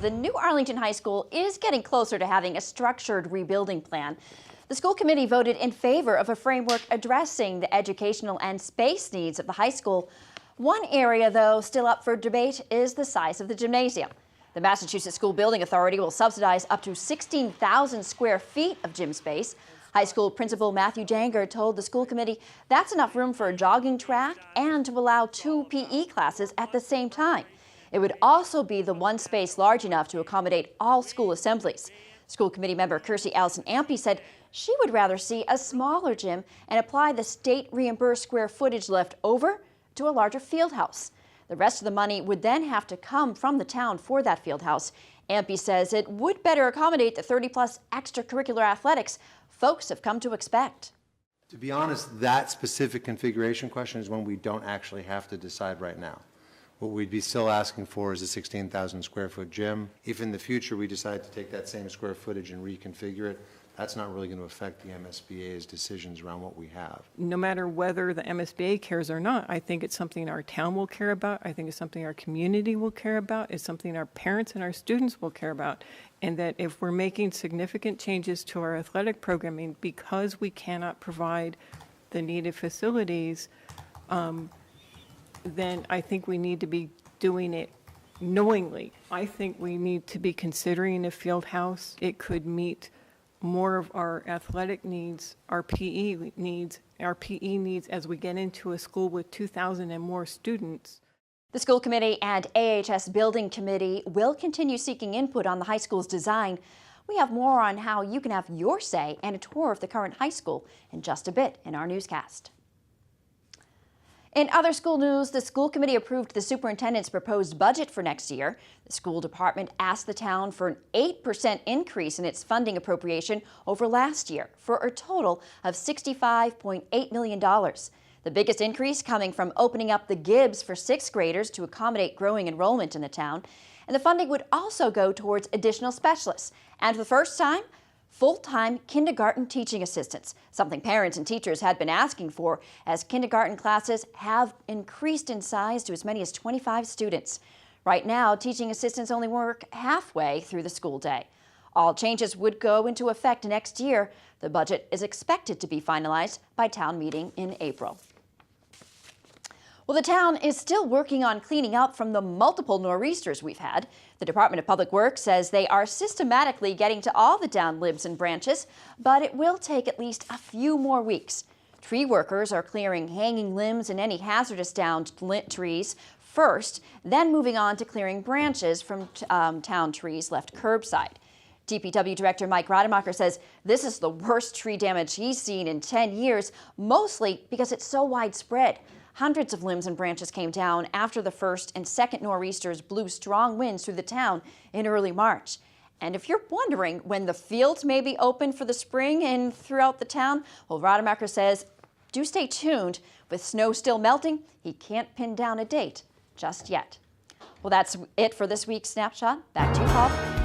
the new Arlington High School is getting closer to having a structured rebuilding plan. The school committee voted in favor of a framework addressing the educational and space needs of the high school. One area, though, still up for debate is the size of the gymnasium. The Massachusetts School Building Authority will subsidize up to 16,000 square feet of gym space. High school principal Matthew Janger told the school committee that's enough room for a jogging track and to allow 2 PE classes at the same time. It would also be the one space large enough to accommodate all school assemblies. School committee member Kirsi Allison-Ampe said she would rather see a smaller gym and apply the state reimbursed square footage left over to a larger field house. The rest of the money would then have to come from the town for that field house. Ampe says it would better accommodate the 30-plus extracurricular athletics folks have come to expect. To be honest, that specific configuration question is one we don't actually have to decide right now. What we'd be still asking for is a 16,000 square foot gym. If in the future we decide to take that same square footage and reconfigure it, that's not really going to affect the MSBA's decisions around what we have. No matter whether the MSBA cares or not, I think it's something our town will care about. I think it's something our community will care about. It's something our parents and our students will care about. And that if we're making significant changes to our athletic programming because we cannot provide the needed facilities, then I think we need to be doing it knowingly. I think we need to be considering a field house. It could meet more of our athletic needs, our PE needs as we get into a school with 2,000 and more students. The school committee and AHS building committee will continue seeking input on the high school's design. We have more on how you can have your say and a tour of the current high school in just a bit in our newscast. In other school news, the school committee approved the superintendent's proposed budget for next year. The school department asked the town for an 8% increase in its funding appropriation over last year for a total of $65.8 million. The biggest increase coming from opening up the Gibbs for 6th graders to accommodate growing enrollment in the town. And the funding would also go towards additional specialists. And for the first time, full-time kindergarten teaching assistants, something parents and teachers had been asking for as kindergarten classes have increased in size to as many as 25 students. Right now, teaching assistants only work halfway through the school day. All changes would go into effect next year. The budget is expected to be finalized by town meeting in April. Well, the town is still working on cleaning up from the multiple nor'easters we've had. The Department of Public Works says they are systematically getting to all the downed limbs and branches, but it will take at least a few more weeks. Tree workers are clearing hanging limbs and any hazardous downed trees first, then moving on to clearing branches from town trees left curbside. DPW Director Mike Rademacher says this is the worst tree damage he's seen in 10 years, mostly because it's so widespread. Hundreds of limbs and branches came down after the first and second nor'easters blew strong winds through the town in early March. And if you're wondering when the fields may be open for the spring and throughout the town, well, Rademacher says, do stay tuned. With snow still melting, he can't pin down a date just yet. Well, that's it for this week's Snapshot. Back to you, Paul.